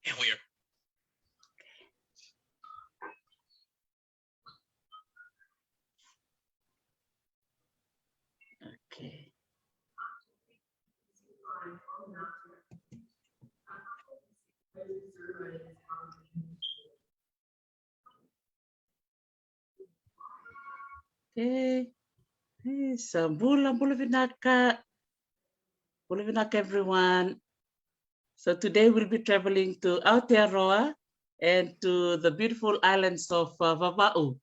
And we are. Okay. Okay. So, bula vinaka everyone. So today we'll be traveling to Aotearoa and to the beautiful islands of Vavau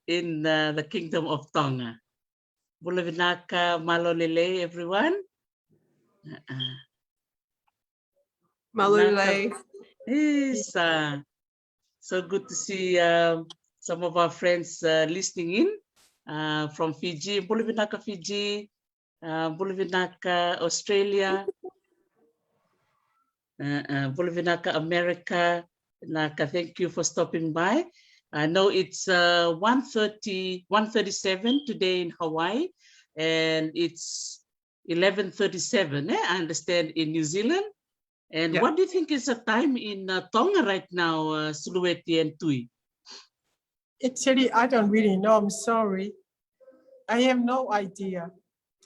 in the Kingdom of Tonga. Bula vinaka malolele everyone. Malolele. Yes, so good to see some of our friends listening in from Fiji, Bula vinaka Fiji, Bula vinaka Australia, Bula vinaka America. Naka, thank you for stopping by. I know it's 1:37 today in Hawaii, and it's 11:37, I understand, in New Zealand. And what do you think is the time in Tonga right now, Sulieti and Tui? Actually, I don't really know. I'm sorry. I have no idea.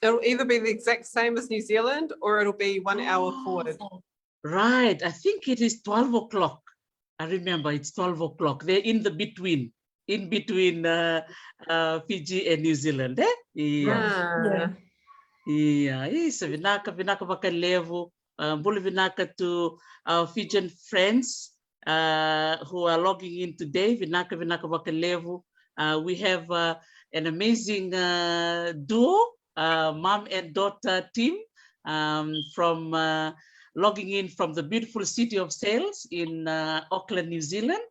It'll either be the exact same as New Zealand or it'll be 1 hour forward. Right. I think it is 12 o'clock. I remember it's 12 o'clock. They're in between Fiji and New Zealand. Yeah. Yeah. So vinaka baka levo. Bula vinaka to our Fijian friends who are logging in today. Vinaka baka levo. We have an amazing duo, mom and daughter team from logging in from the beautiful city of Sails in Auckland, New Zealand.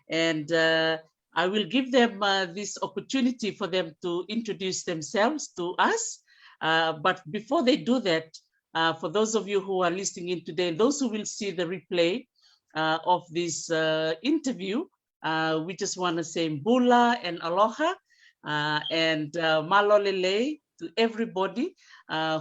And I will give them this opportunity for them to introduce themselves to us. But before they do that, for those of you who are listening in today, those who will see the replay of this interview, we just want to say Mbula and Aloha and Malolele to everybody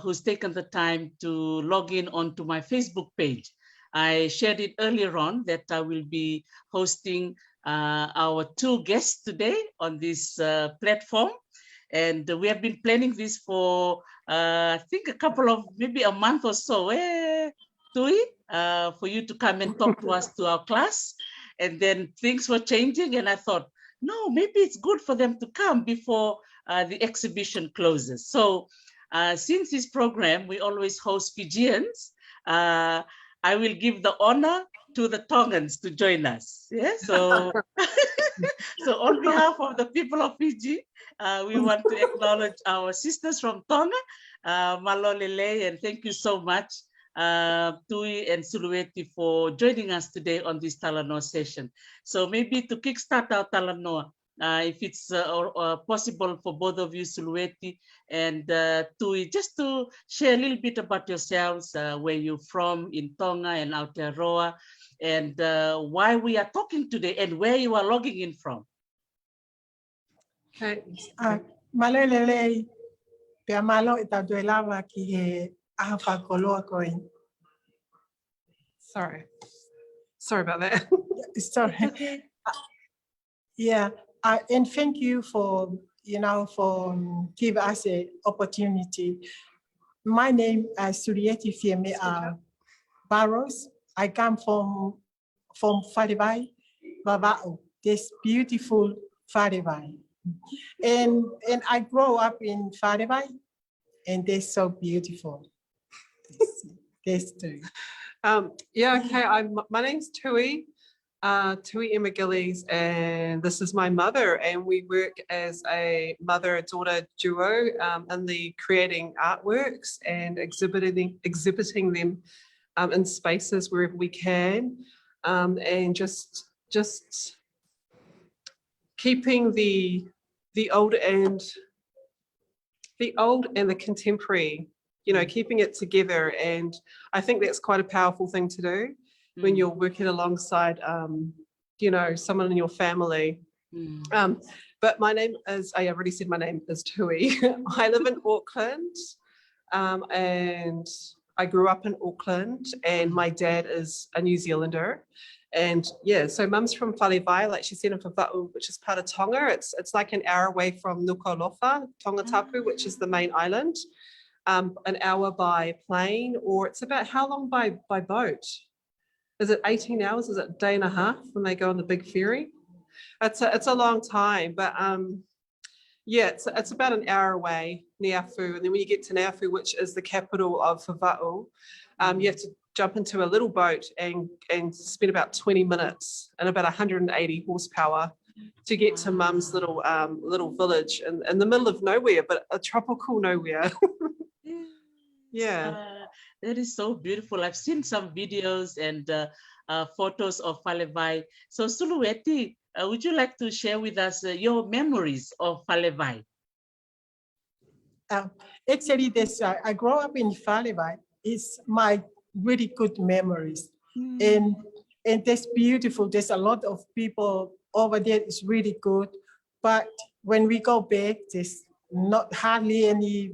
who's taken the time to log in onto my Facebook page. I shared it earlier on that I will be hosting our two guests today on this platform. And we have been planning this for, I think, maybe a month or so, Tui, for you to come and talk to us to our class. And then things were changing and I thought, no, maybe it's good for them to come before the exhibition closes. So since this program, we always host Fijians, I will give the honor to the Tongans to join us. Yeah, so, so on behalf of the people of Fiji, we want to acknowledge our sisters from Tonga, Malolele, and thank you so much, Tui and Sulieti, for joining us today on this Talanoa session. So maybe to kickstart our Talanoa, if it's possible for both of you, Sulieti and Tui, just to share a little bit about yourselves, where you're from in Tonga and Aotearoa, and why we are talking today and where you are logging in from. Okay. Malolele, pia malo itaduelava ki he aha koloa koin. Sorry about that. Sorry. Okay. Yeah, and thank you for, for give us an opportunity. My name is Sulieti Fieme'A Burrows. I come from Falevai, Vavau, this beautiful Falevai. And I grew up in Falevai, and they're so beautiful. This too. Yeah, okay. My name's Tui. Tui Emma Gillies, and this is my mother, and we work as a mother-daughter duo in the creating artworks and exhibiting them in spaces wherever we can, and just keeping the old and the contemporary, keeping it together. And I think that's quite a powerful thing to do when you're working alongside you know, someone in your family. But my name is, I already said my name is Tui. I live in Auckland, and I grew up in Auckland, and my dad is a New Zealander. And yeah, so mum's from Falevai, like she said, in Vavau, which is part of Tonga. It's like an hour away from Nuku'alofa, Tongatapu, which is the main island. An hour by plane, or it's about how long by boat? Is it 18 hours? Is it a day and a half when they go on the big ferry? It's a long time, but yeah, it's about an hour away, Niafu. And then when you get to Niafu, which is the capital of Vavau, you have to jump into a little boat and spend about 20 minutes and about 180 horsepower to get to mum's little village in the middle of nowhere, but a tropical nowhere. Yeah. That is so beautiful. I've seen some videos and photos of Falevai. So Sulieti, would you like to share with us your memories of Falevai? Actually, I grew up in Falevai. It's my really good memories. And that's beautiful. There's a lot of people over there. It's really good. But when we go back, there's not hardly any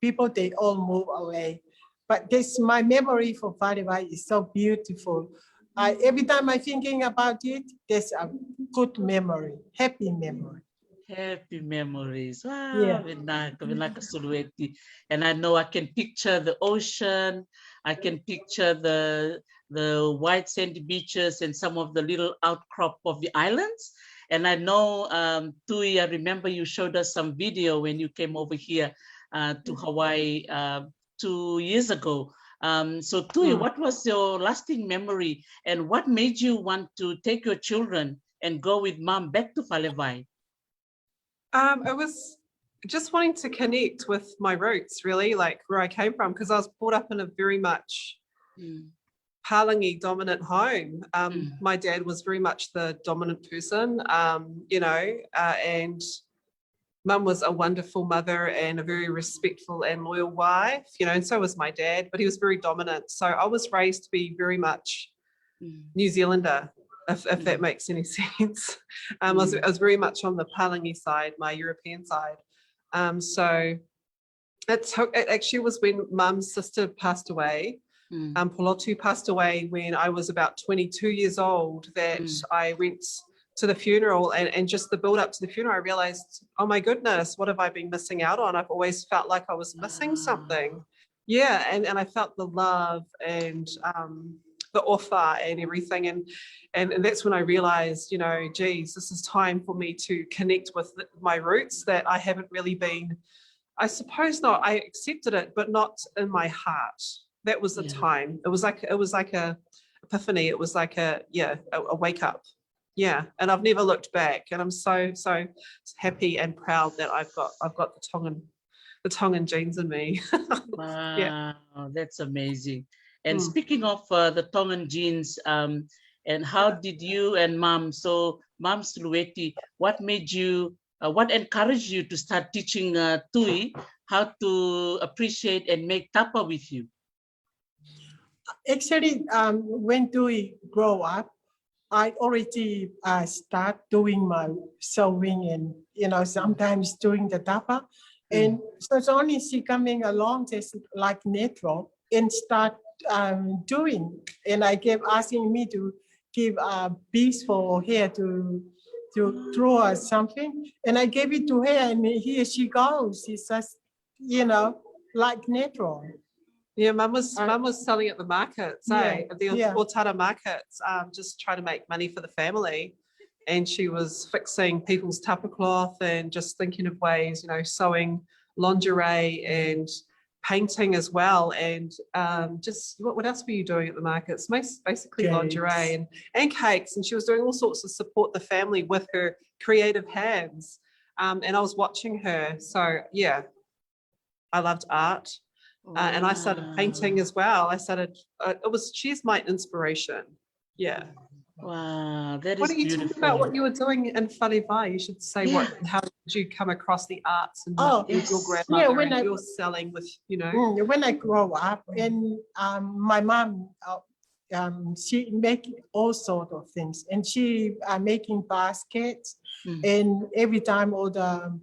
people. They all move away. But this, my memory for Falevai is so beautiful. Every time I'm thinking about it, there's a good memory, happy memory. Happy memories. Wow, Yeah. Vinaka Sulieti. And I know I can picture the ocean. I can picture the white sandy beaches and some of the little outcrop of the islands. And I know, Tui, I remember you showed us some video when you came over here to Hawaii 2 years ago. So Tui, what was your lasting memory and what made you want to take your children and go with mom back to Falevai? It was just wanting to connect with my roots, really, like where I came from, because I was brought up in a very much Palangi dominant home. My dad was very much the dominant person, you know, and mum was a wonderful mother and a very respectful and loyal wife, you know, and so was my dad, but he was very dominant. So I was raised to be very much New Zealander, if that makes any sense. I was very much on the Palangi side, my European side. So it actually was when mum's sister passed away. Polotu passed away when I was about 22 years old, that I went to the funeral, and just the build up to the funeral, I realized, oh my goodness, what have I been missing out on? I've always felt like I was missing something. Yeah, and I felt the love and the offer and everything. And that's when I realized, you know, geez, this is time for me to connect with my roots that I haven't really been, I suppose not, I accepted it, but not in my heart. That was the time. It was like a epiphany. It was like a wake up. Yeah, and I've never looked back, and I'm so happy and proud that I've got the Tongan genes in me. Wow, that's amazing. And speaking of the Tongan genes, and how did you and mom, so mom Sulieti, what made you, what encouraged you to start teaching Tui how to appreciate and make tapa with you? Actually, when Tui grow up, I already start doing my sewing and, you know, sometimes doing the tapa. And so it's only she coming along just like natural and start doing. And I kept asking me to give a piece for her to draw or something. And I gave it to her, and here she goes. She's just, you know, like natural. Yeah, mum was selling at the markets, the Otara markets, just trying to make money for the family. And she was fixing people's tapa cloth and just thinking of ways, you know, sewing lingerie and painting as well. And just what else were you doing at the markets? Basically cakes. Lingerie and cakes. And she was doing all sorts to support the family with her creative hands. And I was watching her. So yeah, I loved art. And I started painting as well. She's my inspiration. Yeah. Wow, that is Why don't you beautiful. talk about what you were doing in Falevai? You should say how did you come across the arts and your grandmother and your selling with, you know. When I grow up, and my mom she make all sort of things, and she making baskets. And every time all the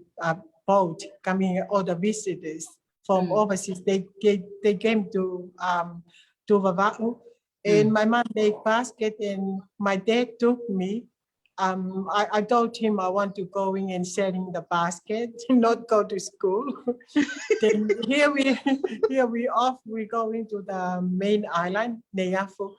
boat coming, all the visitors from overseas, they came to Vavau, and my mom made basket, and my dad took me. I told him I want to go in and selling the basket, not go to school. Then here we off. We go into the main island, Neafu,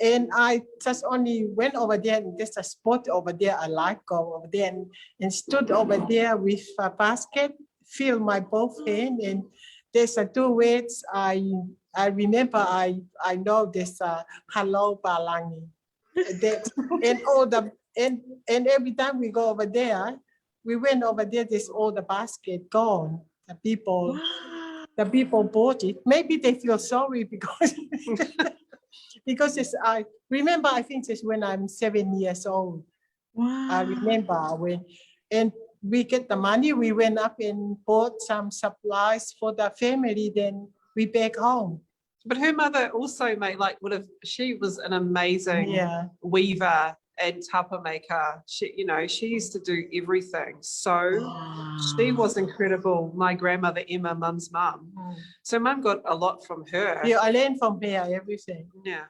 and I just only went over there. And there's a spot over there. I like go over there and stood over there with a basket, fill my both hand, and there's a two words I remember. I know there's a hello Palangi. And all the and every time we go over there, we went over there, there's all the basket gone. The people bought it. Maybe they feel sorry because because it's, I remember, I think it's when I'm 7 years old. Wow. I remember when, and we get the money, we went up and bought some supplies for the family, then we back home. But her mother also made she was an amazing weaver and tapa maker. She, she used to do everything. So she was incredible. My grandmother, Emma, mum's mum. So mum got a lot from her. Yeah, I learned from her everything. Yeah.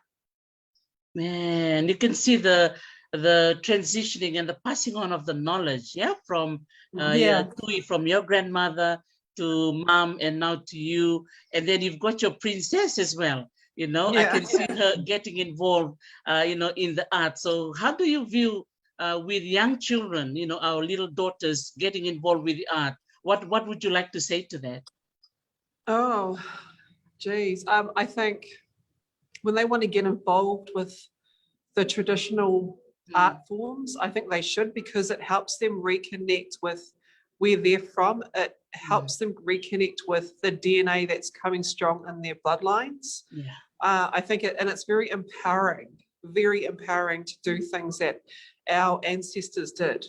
Man, you can see the transitioning and the passing on of the knowledge, from Tui, from your grandmother to mom, and now to you, and then you've got your princess as well. I can see her getting involved, in the art. So how do you view with young children, our little daughters getting involved with the art? What would you like to say to that? Oh, geez. I think when they want to get involved with the traditional art forms, I think they should, because it helps them reconnect with where they're from. It helps them reconnect with the DNA that's coming strong in their bloodlines. I think it's very empowering to do things that our ancestors did.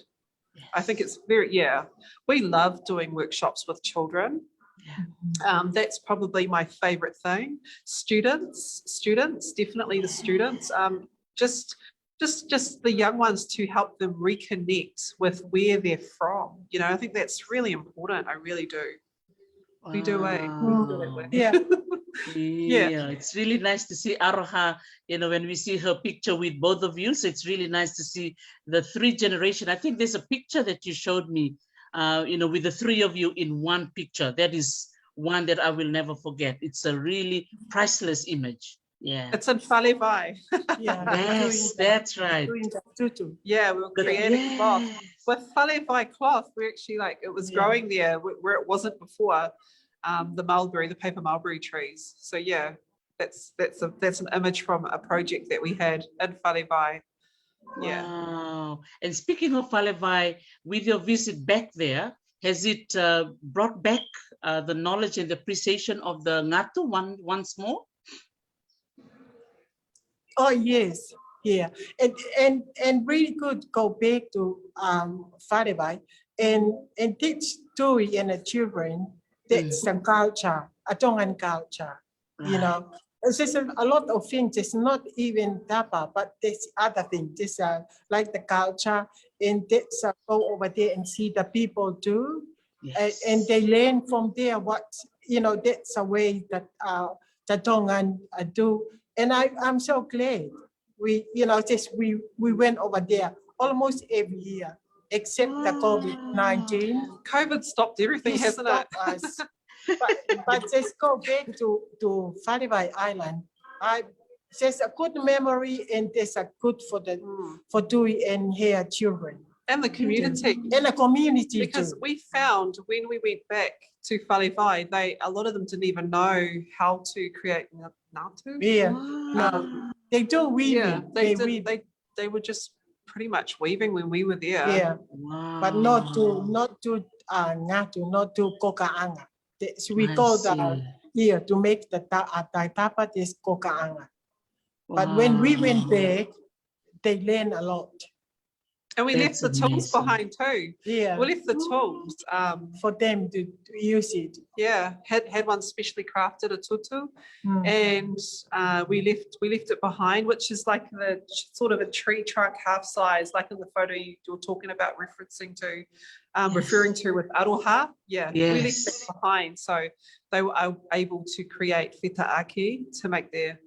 I think it's we love doing workshops with children. That's probably my favorite thing. Students, definitely the students, just the young ones, to help them reconnect with where they're from. I think that's really important. I really do. We do, Yeah, it's really nice to see Aroha, when we see her picture with both of you. So it's really nice to see the three generation. I think there's a picture that you showed me, with the three of you in one picture. That is one that I will never forget. It's a really priceless image. Yeah. It's in Falevai. Yes, that's right. Yeah, we were creating cloth. With Falevai cloth, we actually it was growing there where it wasn't before. The paper mulberry trees. So that's an image from a project that we had in Falevai. Wow. And speaking of Falevai, with your visit back there, has it brought back the knowledge and the appreciation of the ngatu once more? Oh yes, and really good go back to Falevai and teach Tui and the children that's some culture, a Tongan culture. It's just a lot of things. It's not even tapa, but there's other things. There's like the culture, and that's go over there and see the people do, and they learn from there what that's a way that the Tongan do. And I'm so glad we went over there almost every year, except the COVID-19. COVID stopped everything, hasn't it? Us. But just go back to Falevai Island. There's a good memory, and there's a good for Tui and her children. And the community. And the community because too. We found when we went back to Falevai, a lot of them didn't even know how to create ngatu. No, they do weaving. They were just pretty much weaving when we were there. Yeah, but not to ngatu, not to kokaanga. So we go here to make the tapa is kokaanga. But when we went back, they learn a lot. And we left That's the tools amazing. behind too. Yeah, We left the tools. for them to use it. Yeah, had one specially crafted, a tutu, Mm. and we left it behind, which is like the sort of a tree trunk half size, like in the photo you're talking about, referencing to, referring to with aroha. Yeah, we left Yes. that behind, so they were able to create whetaaki to make their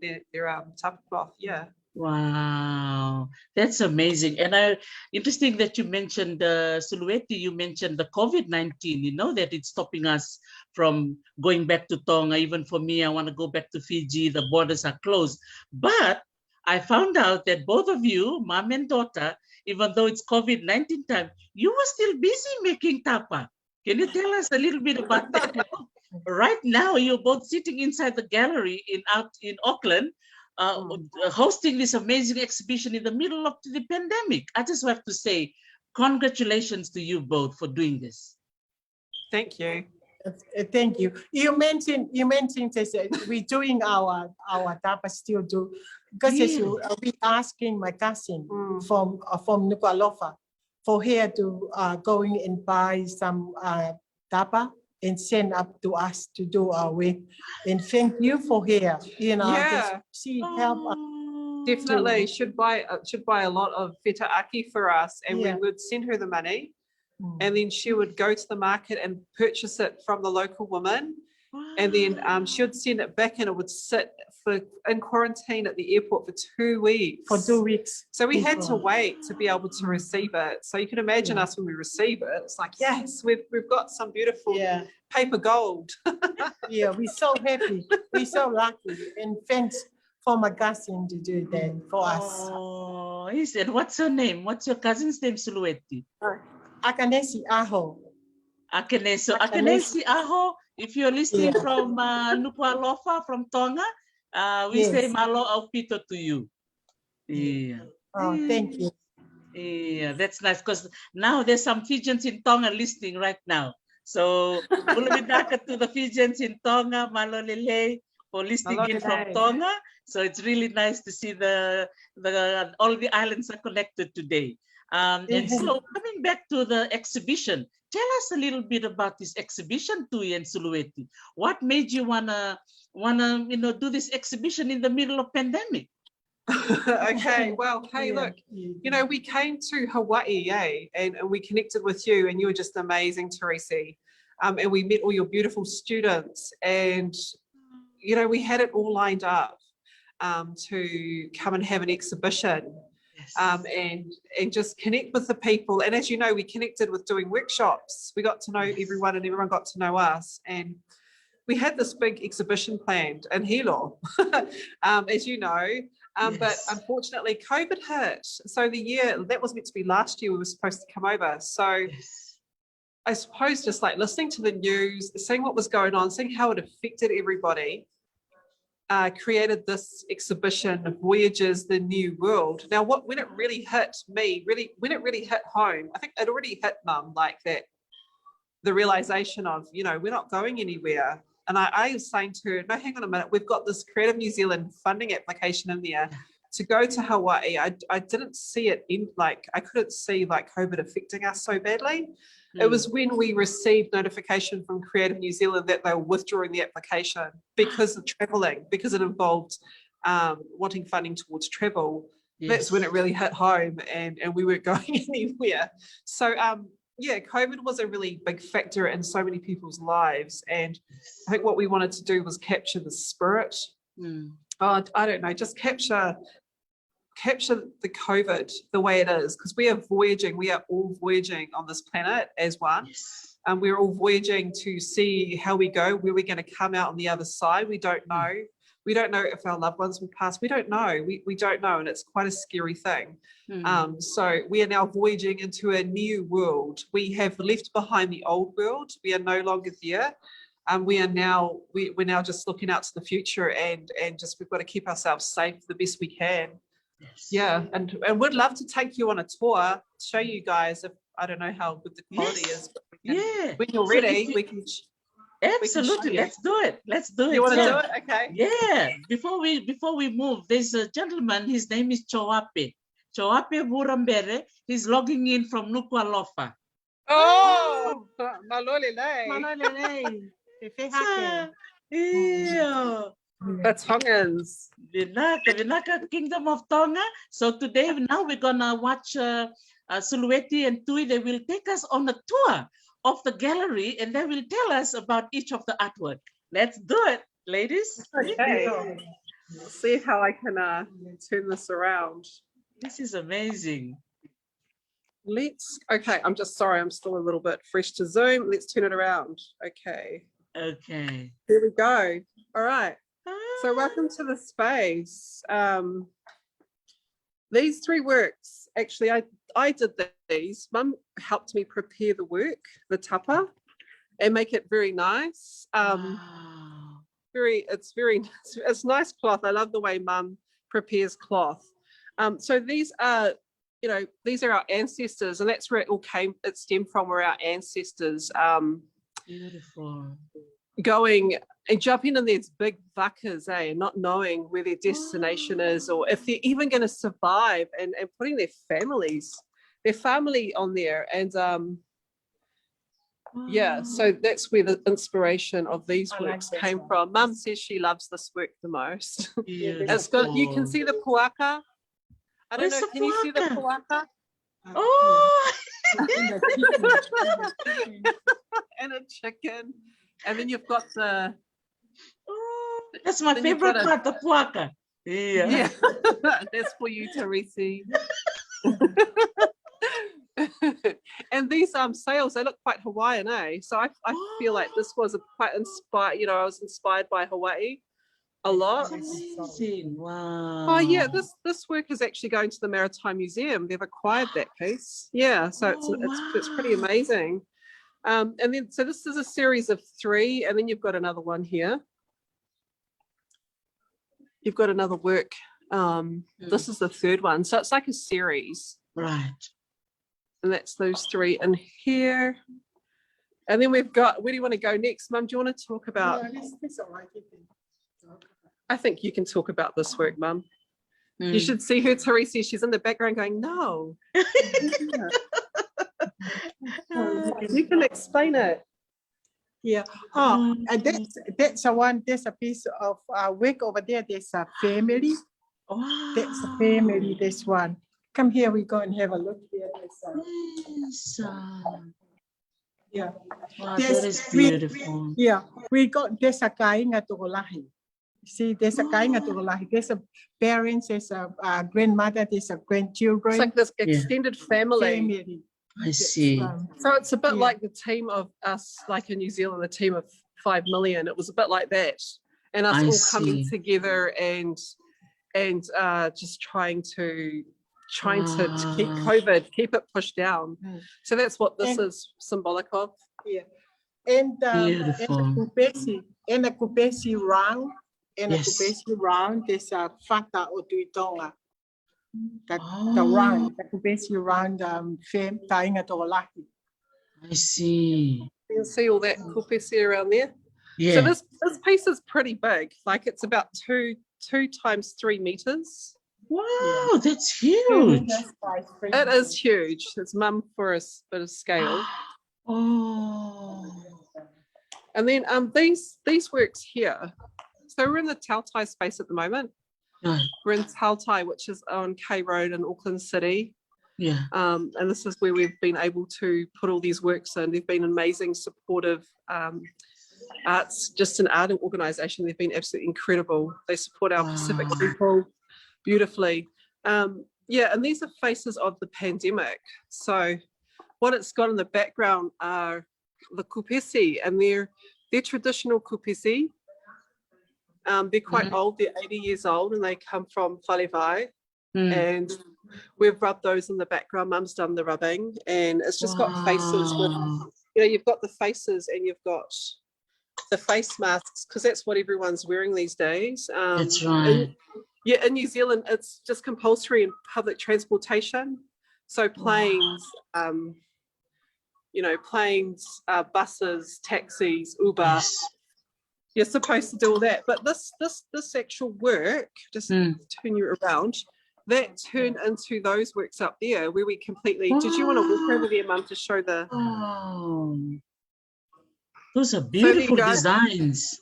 tapa cloth. Yeah. Wow, that's amazing. And interesting that you mentioned Sulieti, you mentioned the COVID-19, you know, that it's stopping us from going back to Tonga. Even for me, I want to go back to Fiji, the borders are closed. But I found out that both of you, mom and daughter, even though it's COVID-19 time, you were still busy making tapa. Can you tell us a little bit about that? Right now, you're both sitting inside the gallery out in Auckland, hosting this amazing exhibition in the middle of the pandemic. I just have to say, congratulations to you both for doing this. Thank you. Thank you. You mentioned that we're doing our tapa still do, because as you we asking my cousin from Nuku'alofa for her to going and buy some tapa and send up to us to do our work. And thank you for her. You know, Yeah. she helped us. Definitely should buy a lot of whetaaki for us, and we would send her the money, and then she would go to the market and purchase it from the local woman, and then she would send it back, and it would sit in quarantine at the airport for 2 weeks. For 2 weeks. So we had to wait to be able to receive it. So you can imagine us when we receive it. It's like, yes, we've got some beautiful paper gold. Yeah, we're so happy. We're so lucky. And thanks for my cousin to do that for us. Oh, he said, what's her name? What's your cousin's name, Sulieti? Akanesi Aho. Akanesi Aho, if you're listening from Nuku'alofa, from Tonga, we say malo au pito to you. Yeah. Oh, thank you. Yeah, that's nice, because now there's some Fijians in Tonga listening right now. So, Bulabidaka to the Fijians in Tonga, malo lele, for listening in from Tonga. So it's really nice to see all the islands are connected today. And so coming back to the exhibition, tell us a little bit about this exhibition, Tui and Sulieti. What made you wanna do this exhibition in the middle of pandemic? Okay, well, hey, look, we came to Hawaii, and we connected with you, and you were just amazing, Teresi. And we met all your beautiful students, and we had it all lined up to come and have an exhibition. And just connect with the people. And as you know, we connected with doing workshops. We got to know everyone, and everyone got to know us. And we had this big exhibition planned in Hilo, as you know. But unfortunately, COVID hit. So the year, that was meant to be last year, we were supposed to come over. So I suppose just like listening to the news, seeing what was going on, seeing how it affected everybody, created this exhibition, Voyagers The Niu. Now, when it really hit me, when it really hit home, I think it already hit Mum, like that, the realization of, we're not going anywhere. And I was saying to her, no, hang on a minute, we've got this Creative New Zealand funding application in there to go to Hawaii. I didn't see it I couldn't see like COVID affecting us so badly. It was when we received notification from Creative New Zealand that they were withdrawing the application because of traveling, because it involved wanting funding towards travel. That's when it really hit home, and we weren't going anywhere. So COVID was a really big factor in so many people's lives. And I think what we wanted to do was capture the spirit. I don't know, just capture the COVID the way it is, because we are all voyaging on this planet as one. And we're all voyaging to see how we go, where we're going to come out on the other side. We don't know. We don't know if our loved ones will pass. We don't know. We don't know. And it's quite a scary thing. So we are now voyaging into a new world. We have left behind the old world. We are no longer there. We're now just looking out to the future, and just we've got to keep ourselves safe the best we can. And we'd love to take you on a tour, show you guys. If I don't know how good the quality is, but when you're ready, we can. Absolutely, let's do it. You want to do it? Okay. Yeah. Before we move, there's a gentleman. His name is Choape. Choape Murambere, he's logging in from Nuku'alofa. Oh, malole lei. Malolele, e whehake. Sa- Yeah. The Tongans. Vinaka Kingdom of Tonga. So today, now we're gonna watch Sulieti and Tui. They will take us on a tour of the gallery and they will tell us about each of the artwork. Let's do it, ladies. Okay. See how I can turn this around. This is amazing. Okay, I'm just sorry, I'm still a little bit fresh to Zoom. Let's turn it around. Okay, Okay. here we go. All right, so welcome to the space. These three works, actually, I did these. Mum helped me prepare the work, the tapa, and make it very nice. Wow. It's nice cloth. I love the way Mum prepares cloth. So these are, these are our ancestors, and that's where it stemmed from, where our ancestors Beautiful. going and jumping in these big vakas, not knowing where their destination is, or if they're even going to survive, and putting their family on there. And yeah, so that's where the inspiration of these works came from. Mum says she loves this work the most. It's got, you can see the puaka. I don't know, can you see the puaka? Oh, And a chicken. And then you've got the... that's my favorite part, the puaka. Yeah, that's for you, Teresi. And these sails, they look quite Hawaiian, so I feel like this was quite inspired, I was inspired by Hawaii a lot. Amazing. Wow. Oh yeah, this work is actually going to the Maritime Museum. They've acquired that piece. Yeah, so it's pretty amazing. And then so this is a series of 3, and then you've got another one here. You've got another work. This is the 3rd one, so it's like a series. Right. And that's those 3 in here. And then we've got, where do you want to go next, Mum? Do you want to talk about? I think you can talk about this work, Mum. You should see her, Teresi. She's in the background going, no. You can explain it. Yeah. Oh, and that's a one. There's a piece of work over there. There's a family. Wow. That's a family. This one. Come here. We go and have a look here. Yes. Yeah. Wow, that is beautiful. We got there's a kainga tokolahi. See, there's a kainga tokolahi. There's a parents. There's a grandmother. There's a grandchildren. It's like this extended family. I see. So it's a bit like the team of us, like in New Zealand, the team of 5 million. It was a bit like that, and us all coming together and just trying to keep COVID, keep it pushed down. So that's what this is symbolic of. Yeah, and the kupesi round, kupesi round. There's a fata o tuitonga. The round, the kupesi round, fame tainga tokolahi. I see. You can see all that kupesi around there. Yeah. So this piece is pretty big. Like it's about 2 times 3 meters. Wow, that's huge. It is huge. It's Mum for a bit of scale. Oh. And then these works here. So we're in the Tautai space at the moment. Right. We're in Tautai, which is on Karangahape Road in Auckland City. Yeah. And this is where we've been able to put all these works in. They've been amazing, supportive arts, just an art organisation. They've been absolutely incredible. They support our Pacific people beautifully. Yeah, and these are faces of the pandemic. So what it's got in the background are the kupesi, and they're traditional kupesi. They're quite old, they're 80 years old, and they come from Falevai. And we've rubbed those in the background. Mum's done the rubbing, and it's just got faces with, you've got the faces and you've got the face masks, because that's what everyone's wearing these days. That's right. In New Zealand, it's just compulsory in public transportation. So planes, planes, buses, taxis, Uber. You're supposed to do all that. But this actual work, just turn you around. that turned into those works up there where we completely, did you want to walk over there, Mum, to show the, Oh, those are so there you beautiful go. designs.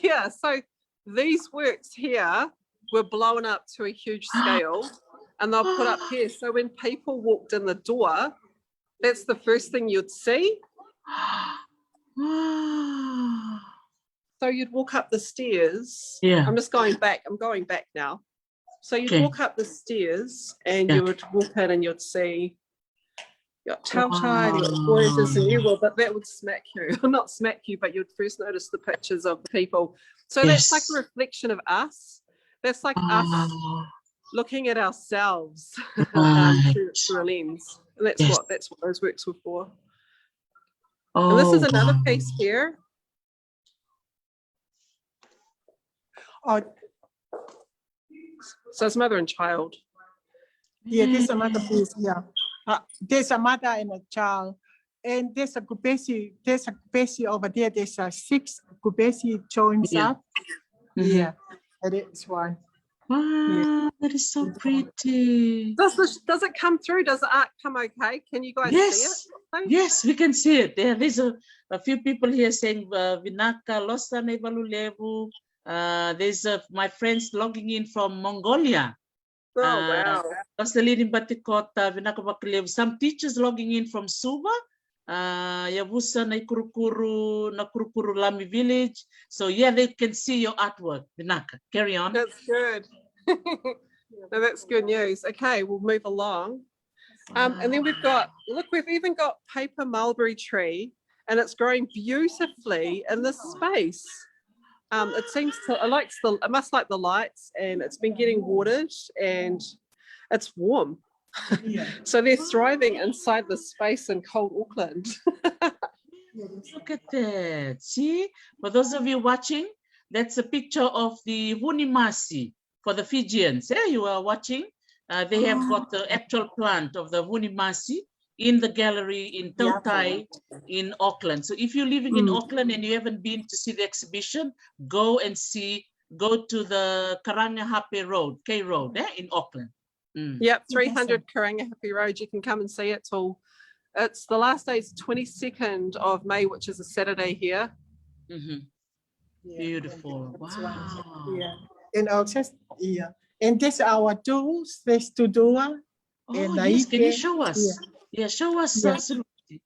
Yeah, so these works here were blown up to a huge scale and they'll put up here. So when people walked in the door, that's the first thing you'd see. So you'd walk up the stairs. Yeah. I'm just going back. I'm going back now. So you'd Okay. walk up the stairs and Yeah. you would walk in and you'd see you got Tautai, you got Voyagers The Niu, but that would smack you. Not smack you, but you'd first notice the pictures of the people. So that's like Yes. a reflection of us. That's like us looking at ourselves Right. through a lens. And that's Yes. what those works were for. Oh, And this is another piece here. Oh, So it's mother and child. yeah, there's another piece. Yeah, there's a mother and a child, and there's a kupesi. There's a kupesi over there. There's a 6 kupesi joins Yeah. up. Mhm. Yeah, that is one. Wow, that is so pretty. Does it come through? Does the art come okay? Can you guys see Yes, it? yes, we can see it. There's a few people here saying Vinaka Losa Nevalulevu. There's my friends logging in from Mongolia. Oh, wow. Sulieti Batikota, Vinaka Bakilevu. Some teachers logging in from Suva. Yavusa na Kurukuru Lami village. So yeah, they can see your artwork. Vinaka, carry on. That's good. No, that's good news. Okay, we'll move along. And then we've got, look, we've even got paper mulberry tree, and it's growing beautifully in this space. It seems to, it must like the lights, and it's been getting watered and it's warm. Yeah. So they're thriving inside the space in cold Auckland. Look at that. See, for those of you watching, that's a picture of the Hunimasi for the Fijians. Yeah, you are watching. They have got the actual plant of the Hunimasi in the gallery in Tautai in Auckland. So if you're living in Auckland and you haven't been to see the exhibition, go and see, go to the Karangahape Road, K Road, in Auckland. Yep, 300 Karangahape Road. You can come and see it till, it's the last day is 22nd of May, which is a Saturday here. Beautiful. Wow. Yeah, and also and this our tools. There's to do. Oh, yes, can you show us? Yeah, show us. Yeah. Absolutely.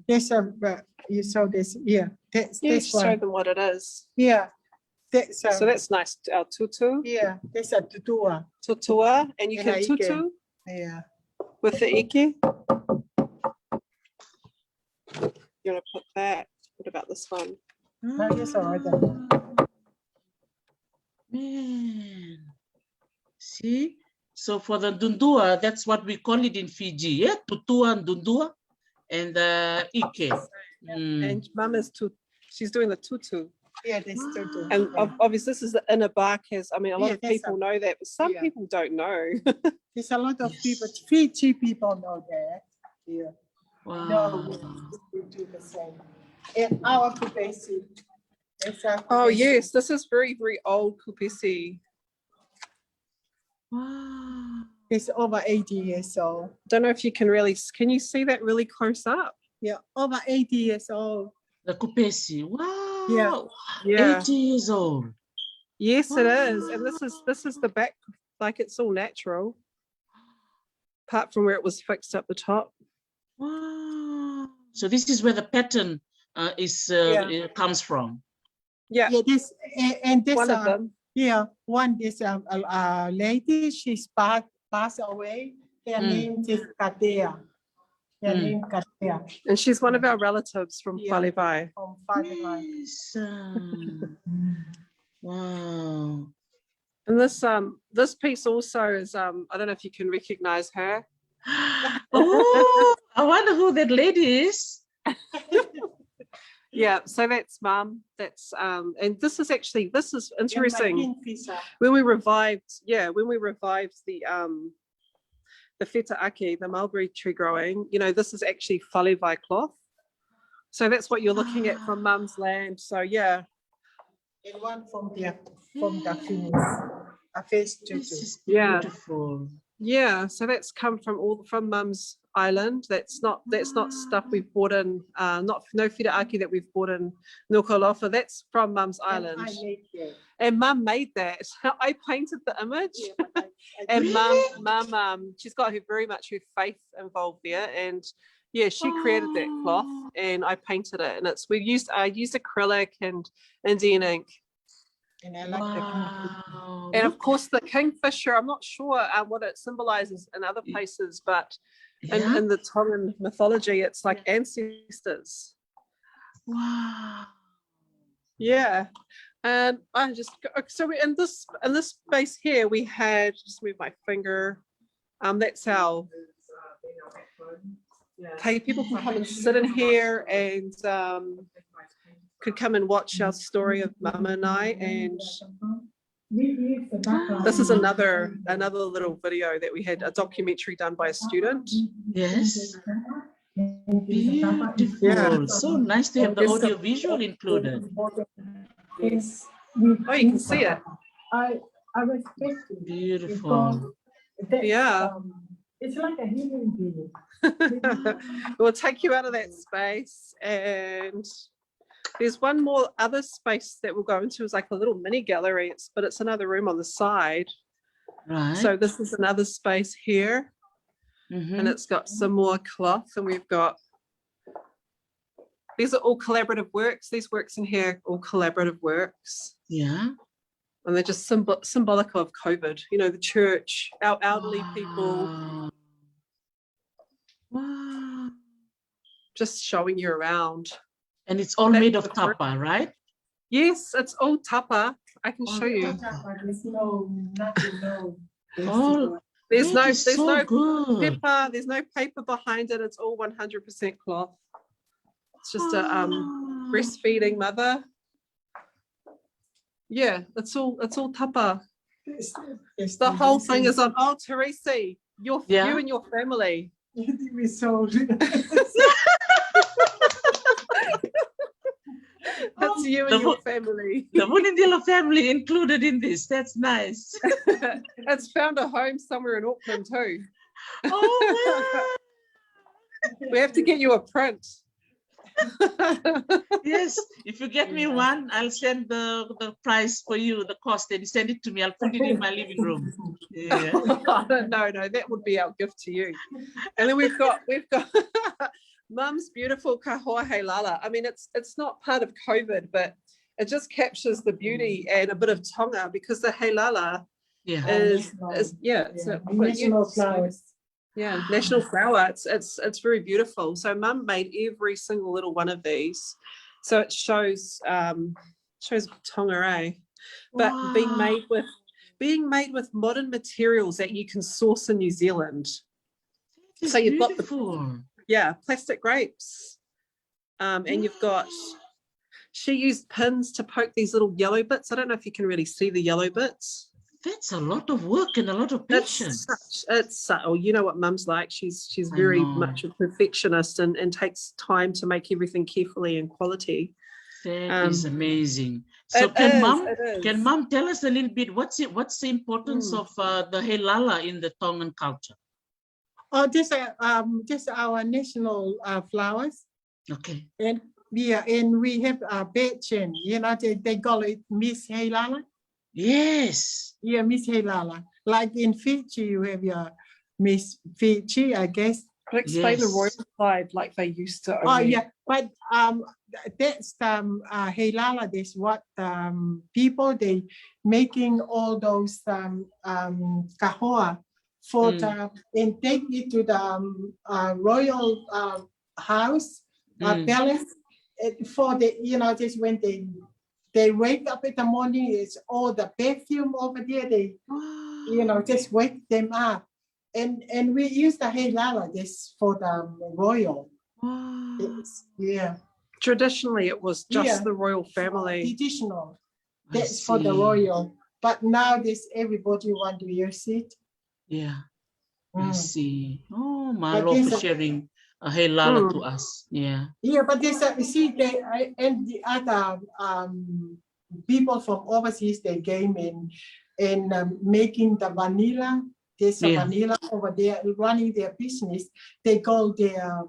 There's a you saw this. Yeah, Yeah, this show one. them what it is. Yeah, So that's nice. Our tutu, yeah. There's a tutua. tutua, and you And can a tutu ike. Yeah. with the ike. You want to put that? What about this one? No, yes, all right then. Man. See? So for the dundua, that's what we call it in Fiji. Yeah, tutua and dundua and ike. And Mum is she's doing the tutu. Yeah, there's tutu. And obviously this is the inner bark has, I mean, a lot Yeah, of that's people know that, but some people don't know. There's a lot of people. Fiji people know that. Yeah. Wow. No, we do the same. And our kupesi. Oh yes, this is very, very old kupesi. Wow. It's over 80 years old. Don't know if you can you see that really close up? Yeah, over 80 years old. The kupesi. Wow. Yeah. 80 years old. Yes, it is. And this is the back, like it's all natural. Apart from where it was fixed up the top. Wow. So this is where the pattern it comes from. Yeah. Yeah, this and this One of them. Yeah, one is a lady. She's passed away. Her name is Katea. Her name Katea. And she's one of our relatives from Falevai. From Falevai. Yes. Wow. And this piece also is I don't know if you can recognize her. Oh, I wonder who that lady is. Yeah, so that's Mum. That's and this is interesting. Visa. When we revived the feta-aki, the mulberry tree growing, this is actually Falevai cloth. So that's what you're looking at from Mum's land. So yeah. And one from the Finnish. a face tutu. This is Yeah. beautiful. Yeah, so that's come from Mum's island. That's not stuff we've bought in. No whiraaki that we've bought in Nuku'alofa. That's from Mum's island. And I made that. And Mum made that. I painted the image. Yeah, but I And Really? Mum, she's got very much her faith involved there. And yeah, she created that cloth and I painted it. And I used acrylic and Indian ink. and I like the Wow. And of course the kingfisher, I'm not sure what it symbolizes in other places, but Yeah? in the Tongan mythology, it's like ancestors. Wow. Yeah. And I just in this space here we had, just move my finger. That's how people can come and sit in here and could come and watch our story of Mama and I. And this is another little video that we had, a documentary done by a student. Yes. Beautiful. Yeah. So nice to have the audio visual included. Yes. Oh, you can see it. I respect it. Beautiful. Yeah. It's like a human being. We'll take you out of that space, and there's one more other space that we'll go into. Is like a little mini gallery, but it's another room on the side. Right. So this is another space here, and it's got some more cloth, and we've got, these are all collaborative works. These works in here, all collaborative works. Yeah. And they're just symbolic of COVID, you know, the church, our elderly people, Wow. just showing you around. And it's all made of tapa, right? Yes, it's all tapa. I can show you. There's nothing, no. All There's that is so good. paper. There's no paper behind it. It's all 100% cloth. It's just a breastfeeding mother. Yeah, it's all tapa. The whole thing is on. Oh, Teresi, you and your family. We sold. That's you and your family. The Vunindila family included in this. That's nice. It's found a home somewhere in Auckland too. Oh, We have to get you a print. yes. If you get me one, I'll send the price for you, the cost, and you send it to me. I'll put it in my living room. Yeah. No, that would be our gift to you. And then we've got Mum's beautiful kahoa heilala. I mean, it's not part of COVID, but it just captures the beauty and a bit of Tonga, because the heilala is national flowers. Yeah, national flower. It's very beautiful. So Mum made every single little one of these. So it shows Tonga, eh? But being made with modern materials that you can source in New Zealand. So you've got plastic grapes. And you've got, she used pins to poke these little yellow bits. I don't know if you can really see the yellow bits. That's a lot of work and a lot of patience. It's subtle. You know what Mum's like. She's very much a perfectionist and takes time to make everything carefully and quality. That is amazing. So can Mum tell us a little bit, what's the importance of the heilala in the Tongan culture? Oh, this our national flowers. Okay. And we have a Bechen, you know, they call it Miss Heilala. Yes. Yeah, Miss Heilala. Like in Fiji, you have your Miss Fiji, I guess. Explain the royal side like they used to. Oh yeah, but that's Heilala. That's what people they making all those kahoa for and take it to the royal house palace for the, you know, just when they wake up in the morning, it's all the perfume over there. They, you know, just wake them up. And we use the heilala this for the royal. Yeah. Traditionally, it was just the royal family. Traditional. That's for the royal. But now everybody want to use it. Yeah. I see. Oh, Malo for sharing a heilala to us. Yeah. Yeah, but there's and the other people from overseas, they came and making the vanilla. There's a Yeah. vanilla over there running their business. They call their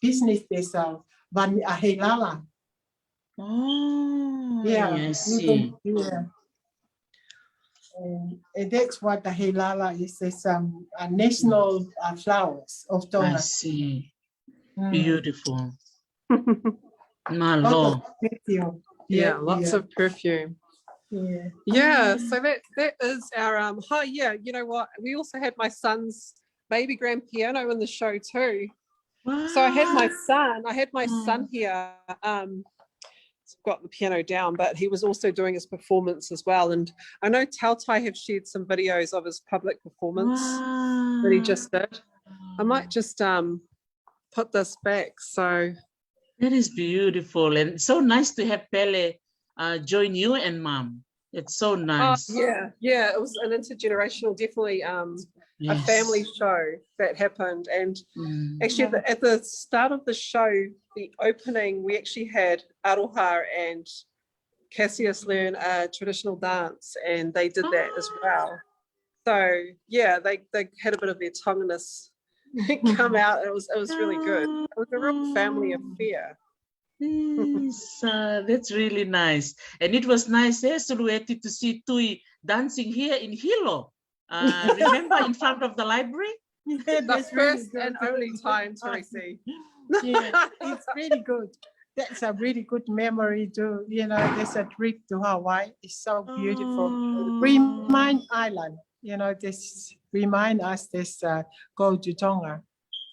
business there's a helala. Oh, Yeah, I you see. can, yeah. And that's what the helala is. It's a national flowers of I Tonga. see. Mm. Beautiful. Lot Malo. of perfume. Yeah, lots of perfume. Yeah. Yeah, so that is our oh yeah, you know what? We also had my son's baby grand piano in the show too. So I had my son here. Got the piano down, but he was also doing his performance as well. And I know Tautai have shared some videos of his public performance that he just did. I might just put this back. So that is beautiful, and so nice to have Pele join you and Mom. It's so nice. yeah, it was an intergenerational, definitely a family show that happened. And actually at the start of the show, the opening, we actually had Aroha and Cassius learn a traditional dance, and they did that as well. So yeah, they had a bit of their Tonganess come out. It was really good. It was a real family affair. Yes, that's really nice. And it was nice, Sulieti, to see Tui dancing here in Hilo. Remember in front of the library? Yeah, The first and only time, Tracy. Yeah, it's really good. That's a really good memory too. You know, there's a trip to Hawaii. It's so beautiful. Remind Island. You know, this remind us this go to Tonga.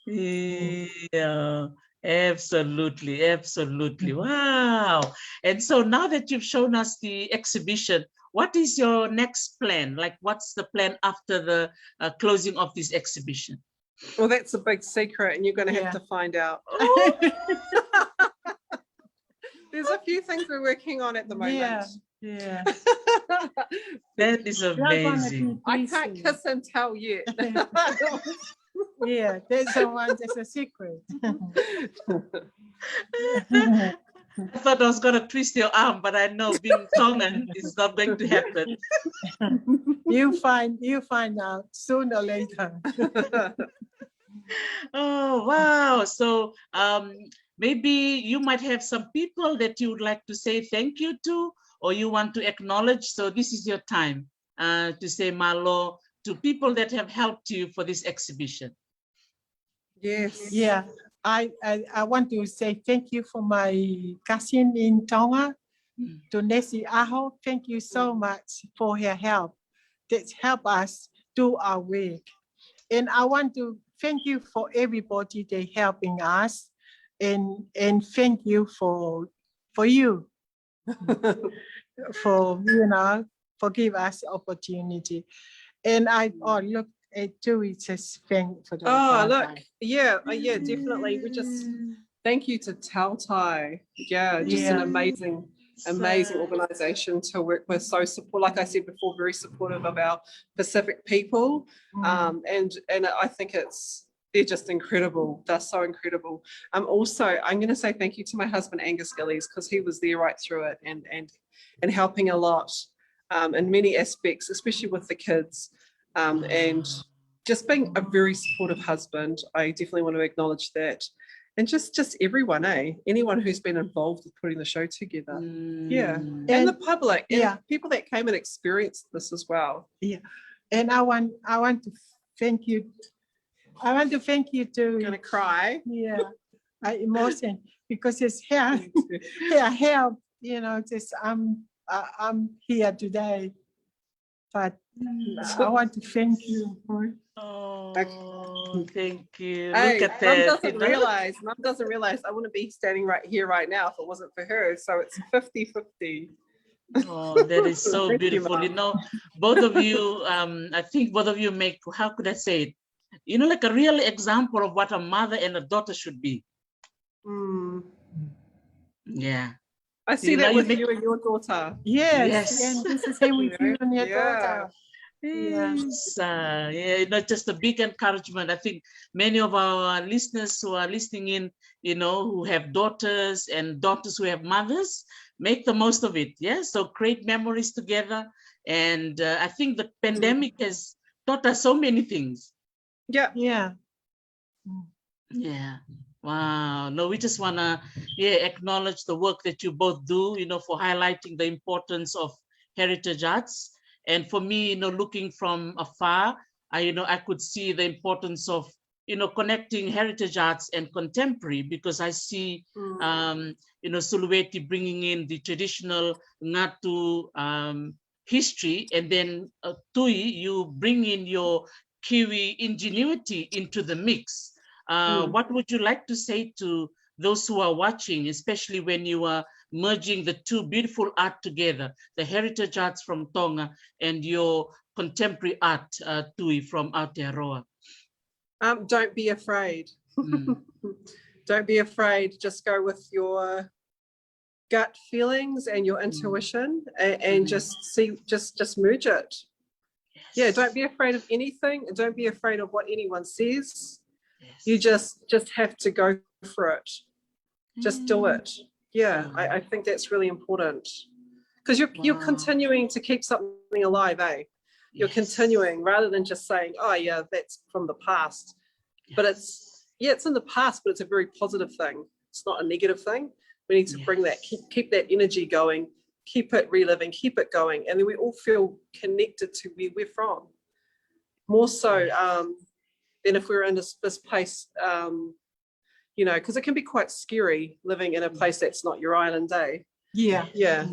Yeah, absolutely, absolutely. Wow. And so now that you've shown us the exhibition, what is your next plan? Like, what's the plan after the closing of this exhibition? Well, that's a big secret, and you're going to have to find out. There's a few things we're working on at the moment. Yeah. That is amazing. I can't kiss and tell yet. Yeah, there's a secret. I thought I was going to twist your arm, but I know being Tongan is not going to happen. You find out sooner or later. Oh, wow. So maybe you might have some people that you would like to say thank you to, or you want to acknowledge. So this is your time to say malo to people that have helped you for this exhibition. Yes. Yeah. I want to say thank you for my cousin in Tonga, to Nessie Aho. Thank you so much for her help. That help us do our work. And I want to thank you for everybody that helping us, and thank you for you, for for give us opportunity. And I look at TUI just thank for the look, yeah, definitely. We just thank you to Tautai. Yeah, just an amazing organization to work with. So support, like I said before, very supportive of our Pacific people. And I think they're just incredible. They're so incredible. I'm going to say thank you to my husband Angus Gillies, because he was there right through it and helping a lot in many aspects, especially with the kids. And just being a very supportive husband. I definitely want to acknowledge that. And just everyone, anyone who's been involved with putting the show together. Yeah. And the public, and people that came and experienced this as well. Yeah. And I want to thank you. I want to thank you too. I'm gonna cry. Yeah. Emotion, because it's help, just I'm here today. But I want to thank you for it. Oh, thank you. Hey, Look at that. Mum doesn't realize I wouldn't be standing right here right now if it wasn't for her. So it's 50-50. Oh, that is so beautiful. Both of you, I think both of you make, how could I say it? Like a real example of what a mother and a daughter should be. Yeah. I see that with you and your daughter. Yes. And this is the same with you and your daughter. Yes. Just a big encouragement. I think many of our listeners who are listening in, who have daughters and daughters who have mothers, make the most of it. Yeah. So create memories together And I think the pandemic has taught us so many things. Yeah. Yeah. Yeah. Wow. No, we just want to acknowledge the work that you both do, for highlighting the importance of heritage arts. And for me, looking from afar, I could see the importance of, connecting heritage arts and contemporary, because I see, Sulueti bringing in the traditional Ngatu history, and then Tui, you bring in your Kiwi ingenuity into the mix. What would you like to say to those who are watching, especially when you are merging the two beautiful art together, the heritage arts from Tonga and your contemporary art, Tui, from Aotearoa? Don't be afraid. Don't be afraid. Just go with your gut feelings and your intuition, and just merge it. Yes. Yeah, don't be afraid of anything. Don't be afraid of what anyone says. Yes. You just have to go for it. Just do it. Yeah, I think that's really important, because you're continuing to keep something alive, eh? You're continuing, rather than just saying, oh yeah, that's from the past. Yes. But it's in the past, but it's a very positive thing. It's not a negative thing. We need to bring that, keep that energy going, keep it reliving, keep it going, and then we all feel connected to where we're from. More so than if we were in this place, because it can be quite scary living in a place that's not your island, eh? Yeah. Yeah.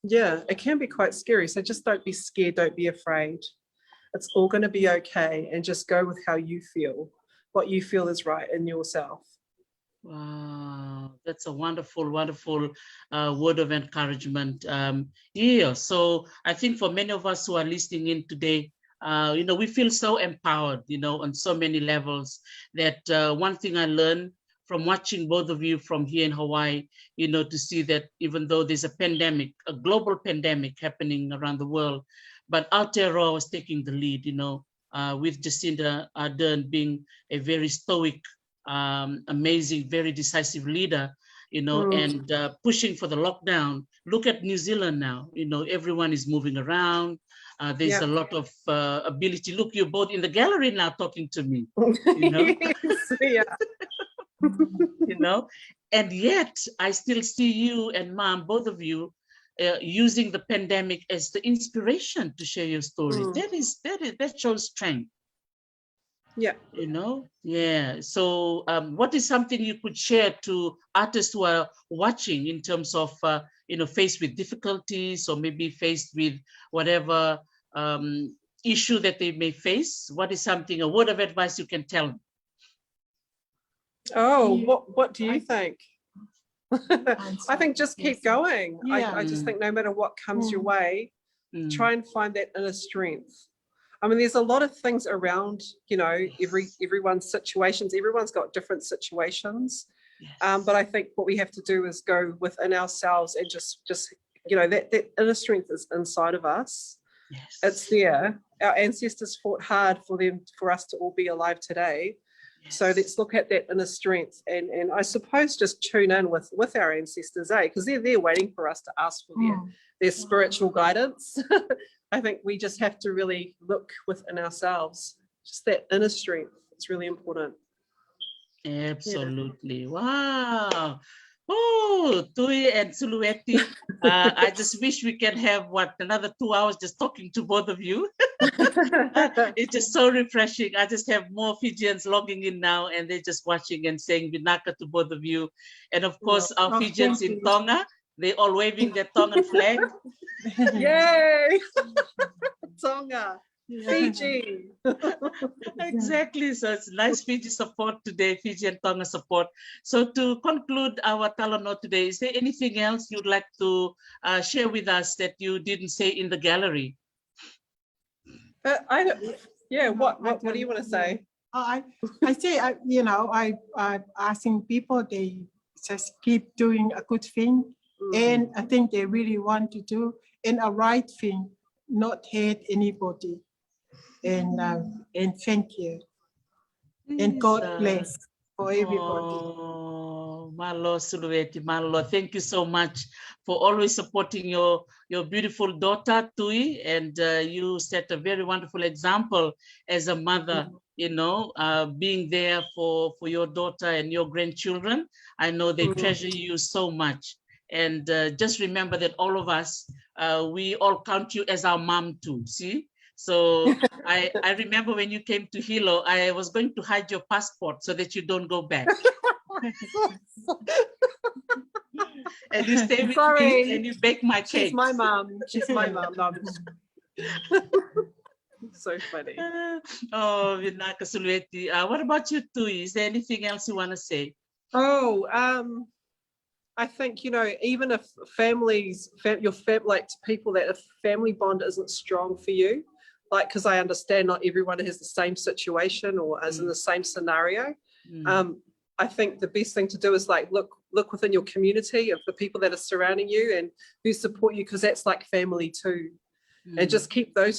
Yeah, it can be quite scary. So just don't be scared, don't be afraid. It's all going to be okay, and just go with how you feel, what you feel is right in yourself. Wow, that's a wonderful, wonderful word of encouragement. So I think for many of us who are listening in today, we feel so empowered, on so many levels, that one thing I learned from watching both of you from here in Hawaii, to see that even though there's a pandemic, a global pandemic happening around the world, but Aotearoa was taking the lead, with Jacinda Ardern being a very stoic, amazing, very decisive leader, and pushing for the lockdown. Look at New Zealand now, everyone is moving around. There's a lot of ability. Look, you're both in the gallery now talking to me, and yet I still see you and Mom, both of you, using the pandemic as the inspiration to share your story. That shows strength. Yeah. So what is something you could share to artists who are watching in terms of, faced with difficulties, or maybe faced with whatever issue that they may face? What is a word of advice you can tell them? Oh, what do you think? I think just keep going. Yeah. I just think no matter what comes your way, try and find that inner strength. I mean, there's a lot of things around, everyone's situations. Everyone's got different situations. Yes. But I think what we have to do is go within ourselves and just that inner strength is inside of us. Yes. It's there. Our ancestors fought hard for us to all be alive today. Yes. So let's look at that inner strength, and I suppose just tune in with our ancestors, because they're there waiting for us to ask for their spiritual guidance. I think we just have to really look within ourselves. Just that inner strength. It's really important. Absolutely. Wow. Oh, Tui and Sulueti. I just wish we can have another 2 hours just talking to both of you. It's just so refreshing. I just have more Fijians logging in now, and they're just watching and saying Vinaka to both of you. And of course, our Fijians in Tonga, they're all waving their Tongan flag. Yay! Tonga. Fiji. Exactly. So it's nice Fiji support today, Fiji and Tonga support. So to conclude our Talanoa today, is there anything else you'd like to share with us that you didn't say in the gallery? What do you want to say? I say, I'm asking people, they just keep doing a good thing. And I think they really want to do a right thing, not hate anybody. And thank you. And God bless for everybody. Oh, Malo Sulieti, Malo. Thank you so much for always supporting your beautiful daughter, Tui. And you set a very wonderful example as a mother, you know, being there for your daughter and your grandchildren. I know they treasure you so much. And just remember that all of us, we all count you as our mom too, see? So I remember when you came to Hilo, I was going to hide your passport so that you don't go back. And you stay with me and you bake my cake. She's my mom. She's my mom. No, so funny. Oh, Vinaka Sulieti. What about you, Tui? Is there anything else you want to say? Oh, I think, you know, even if families, like to people that a family bond isn't strong for you, like, because I understand not everyone has the same situation or is in the same scenario. I think the best thing to do is like look within your community of the people that are surrounding you and who support you, because that's like family too. And just keep that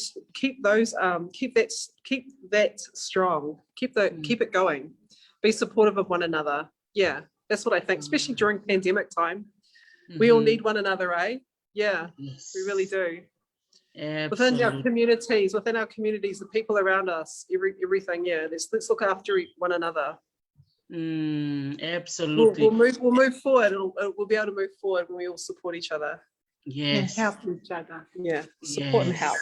strong. Keep it going. Be supportive of one another. Yeah, that's what I think, especially during pandemic time. We all need one another, eh? Yeah, we really do. Absolutely. Within our communities, the people around us, everything. Yeah, let's look after one another. Absolutely. We'll move forward. We'll be able to move forward when we all support each other. Yes. And help each other. Yeah. Support and help.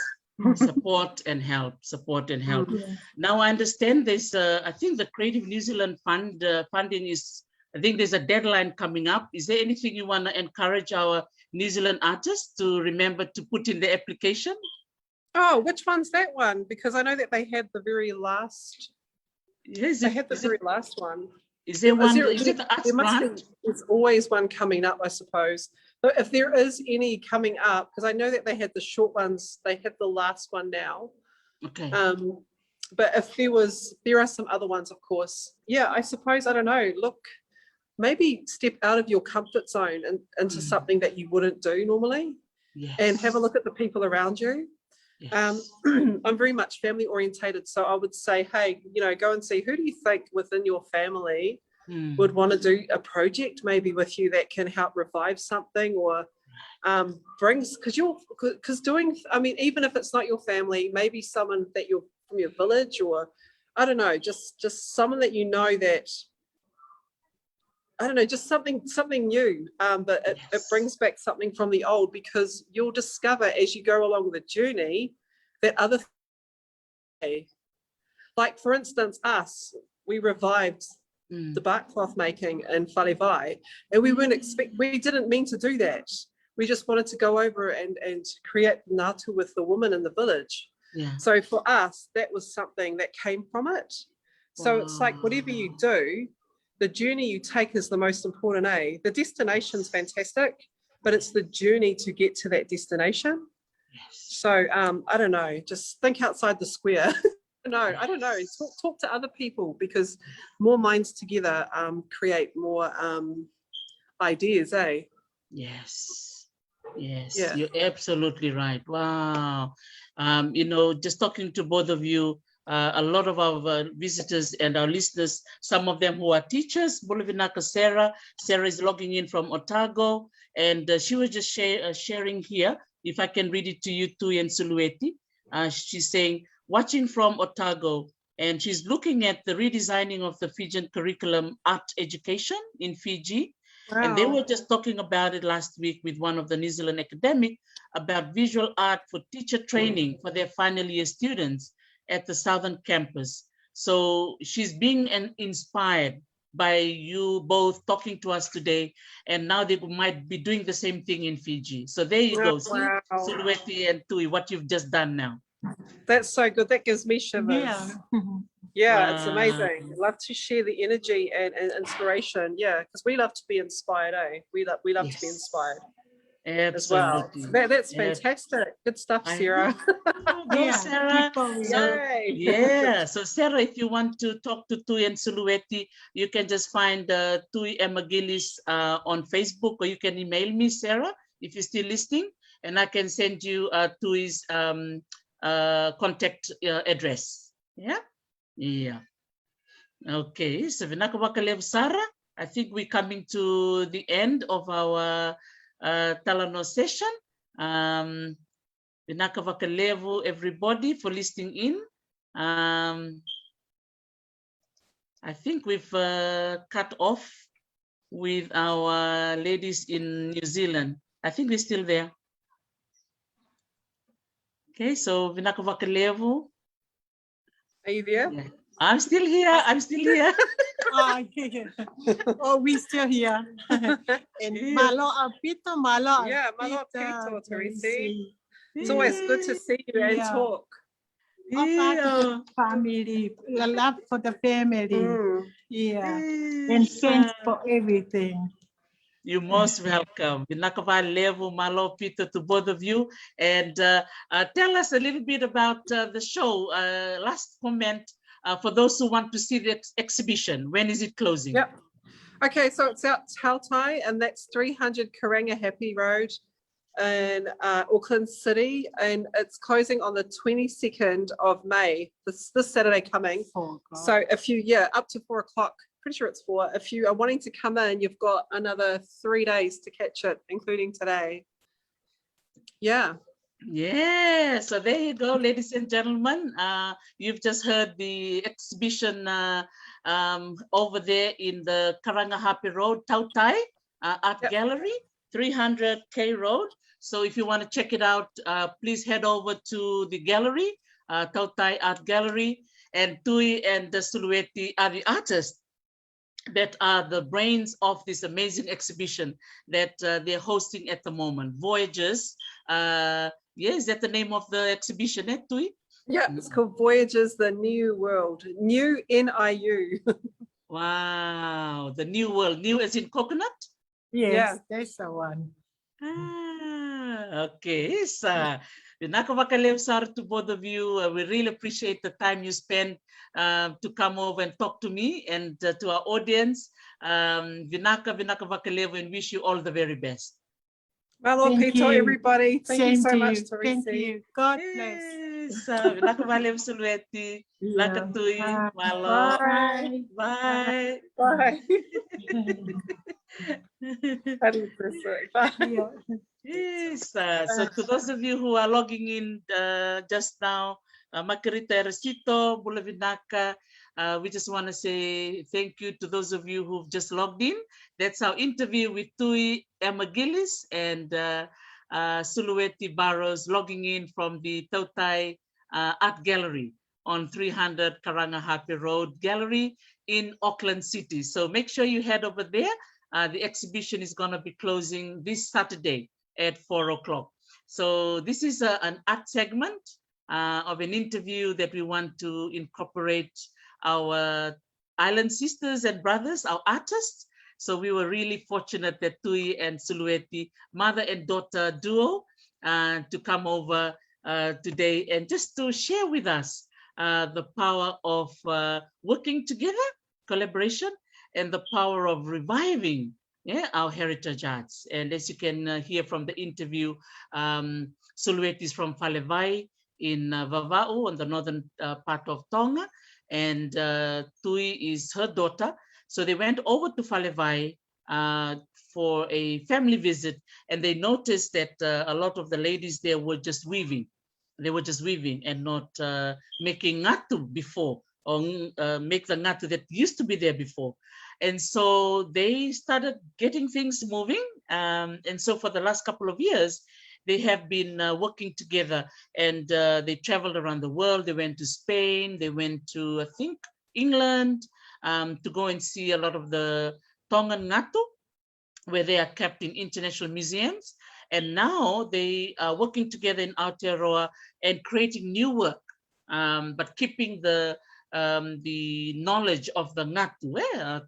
Support and help. Support and help. Now I understand there's I think the Creative New Zealand Fund funding is, I think there's a deadline coming up. Is there anything you want to encourage our New Zealand artists to remember to put in the application? Oh, which one's that one? Because I know that they had the very last. Yes, they had the very last one. Is there one? Is it the arts grant? There's always one coming up, I suppose. But if there is any coming up, because I know that they had the short ones, they had the last one now. Okay. But if there are some other ones, of course. Yeah, I suppose, I don't know, look, maybe step out of your comfort zone and into something that you wouldn't do normally. Yes. And have a look at the people around you. Yes. I'm very much family orientated, so I would say, hey, you know, go and see who do you think within your family would want to do a project maybe with you that can help revive something or because doing, I mean, even if it's not your family, maybe someone that you're from your village, or I don't know, just someone that you know that, I don't know, just something new, but it brings back something from the old, because you'll discover as you go along the journey that other things, like for instance us, we revived the bark cloth making in Falevai, and we didn't mean to do that. We just wanted to go over and create ngātu with the women in the village. Yeah. So for us, that was something that came from it. So it's like whatever you do, the journey you take is the most important, eh? The destination's fantastic, but it's the journey to get to that destination. Yes. So I don't know, just think outside the square. I don't know. Talk to other people, because more minds together create more ideas, eh? Yes. Yes. Yeah. You're absolutely right. Wow. You know, just talking to both of you, a lot of our visitors and our listeners, some of them who are teachers. Bolivinaka Sarah is logging in from Otago, and she was just sharing here, if I can read it to you, Tui and Sulieti. She's saying, watching from Otago, and she's looking at the redesigning of the Fijian curriculum art education in Fiji. Wow. And they were just talking about it last week with one of the New Zealand academic about visual art for teacher training for their final year students at the Southern campus. So she's being inspired by you both talking to us today, and now they might be doing the same thing in Fiji. So there you go, see, Sulieti and Tui, what you've just done now. That's so good. That gives me shivers. Yeah, it's amazing. I love to share the energy and inspiration. Yeah, because we love to be inspired, eh? We love to be inspired. Absolutely. As well. That's fantastic. Good stuff, Sarah. Sarah. So Sarah, if you want to talk to Tui and Sulieti, you can just find Tui Gillies on Facebook, or you can email me, Sarah, if you're still listening, and I can send you Tui's contact address. Yeah. Okay. So vinaka wakalev Sarah. I think we're coming to the end of our Talanoa session. Vinaka vakalevu, everybody, for listening in. I think we've cut off with our ladies in New Zealand. I think we're still there. Okay, so Vinaka vakalevu. Are you there? Yeah. I'm still here. I'm still here. Oh, we still here. And malo apito, malo Yeah, malo apito, Teresi. It's always good to see you and talk. Family, love for the family. Yeah, and Yes. thanks for everything. You're most welcome. Vinaka vakalevu, malo pito to both of you. And tell us a little bit about the show. Last comment for those who want to see the exhibition. When is it closing? Yep. Okay, so it's out Tautai, and that's 300 Karangahape Road in Auckland City, and it's closing on the 22nd of May, this Saturday coming. So if you, up to 4 o'clock, pretty sure it's 4. If you are wanting to come in, you've got another 3 days to catch it, including today. Yeah. Yeah, so there you go, ladies and gentlemen. You've just heard the exhibition over there in the Karangahape Road, Tautai Art Gallery, 300K Road. So if you want to check it out, please head over to the gallery, Tautai Art Gallery, and TUI and the Sulieti are the artists that are the brains of this amazing exhibition that they're hosting at the moment. Voyagers, is that the name of the exhibition, TUI? Yeah, it's called Voyagers The Niu World. New, N-I-U. Wow, the new world. New as in coconut? Yes, that's the one. Okay. So, Vinaka vakalevu to both of you. We really appreciate the time you spend to come over and talk to me and to our audience. Vinaka vakalevu, and wish you all the very best. Malo pito, everybody. Thank you so much, Teresi. Thank you. God bless. Vinaka vakalevu Sulieti. Laka TUI. Malo. Bye. Bye. Bye. Yes. So to those of you who are logging in just now, Makarita Eresito, Bula Vinaka, we just want to say thank you to those of you who've just logged in. That's our interview with TUI Gillies and Sulieti Burrows logging in from the Tautai Art Gallery on 300 Karangahape Road Gallery in Auckland City. So make sure you head over there. The exhibition is going to be closing this Saturday at 4 o'clock. So this is an art segment of an interview that we want to incorporate our island sisters and brothers, our artists. So we were really fortunate that TUI and Sulieti, mother and daughter duo, to come over today and just to share with us the power of working together, collaboration, and the power of reviving our heritage arts. And as you can hear from the interview, Sulieti is from Falevai in Vavau on the northern part of Tonga, and TUI is her daughter. So they went over to Falevai for a family visit, and they noticed that a lot of the ladies there were just weaving. They were just weaving and not making ngatu before, or make the ngatu that used to be there before. And so they started getting things moving. And so for the last couple of years, they have been working together, and they traveled around the world. They went to Spain, they went to, I think, England, to go and see a lot of the Tongan ngatu, where they are kept in international museums. And now they are working together in Aotearoa and creating new work, but keeping the knowledge of the ngatu,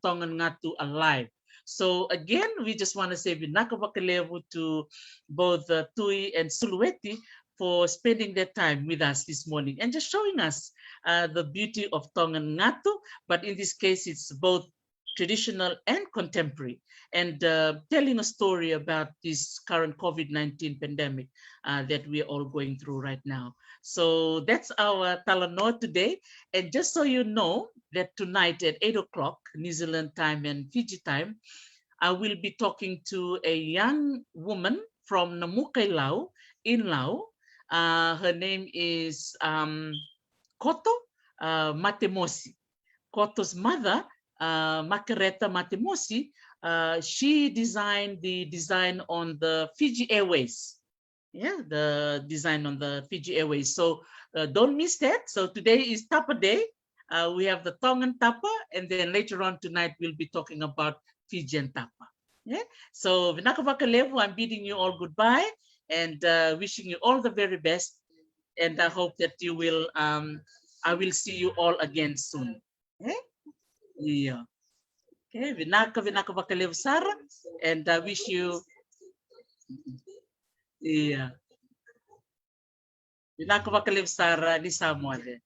Tongan ngatu, alive. So again, we just want to say vinaka vakalevu to both TUI and Sulieti for spending their time with us this morning and just showing us the beauty of Tongan ngatu. But in this case, it's both traditional and contemporary, and telling a story about this current COVID-19 pandemic that we are all going through right now. So that's our Talanoa today. And just so you know that tonight at 8 o'clock, New Zealand time and Fiji time, I will be talking to a young woman from Namukai, Lau, in Lau. Her name is Koto Matemosi. Koto's mother, Makareta Matemosi, she designed the design on the Fiji Airways. Yeah, the design on the Fiji Airways. So don't miss that. So today is Tapa Day. We have the Tongan Tapa, and then later on tonight we'll be talking about Fijian Tapa. Yeah. So Vinaka Vakalevu, I'm bidding you all goodbye and wishing you all the very best. And I hope that you will. I will see you all again soon. Okay? Yeah. Okay. Vinaka Vakalevu Sara, and I wish you. Yeah. Vinaka Vakalevu Sara ni Samuel.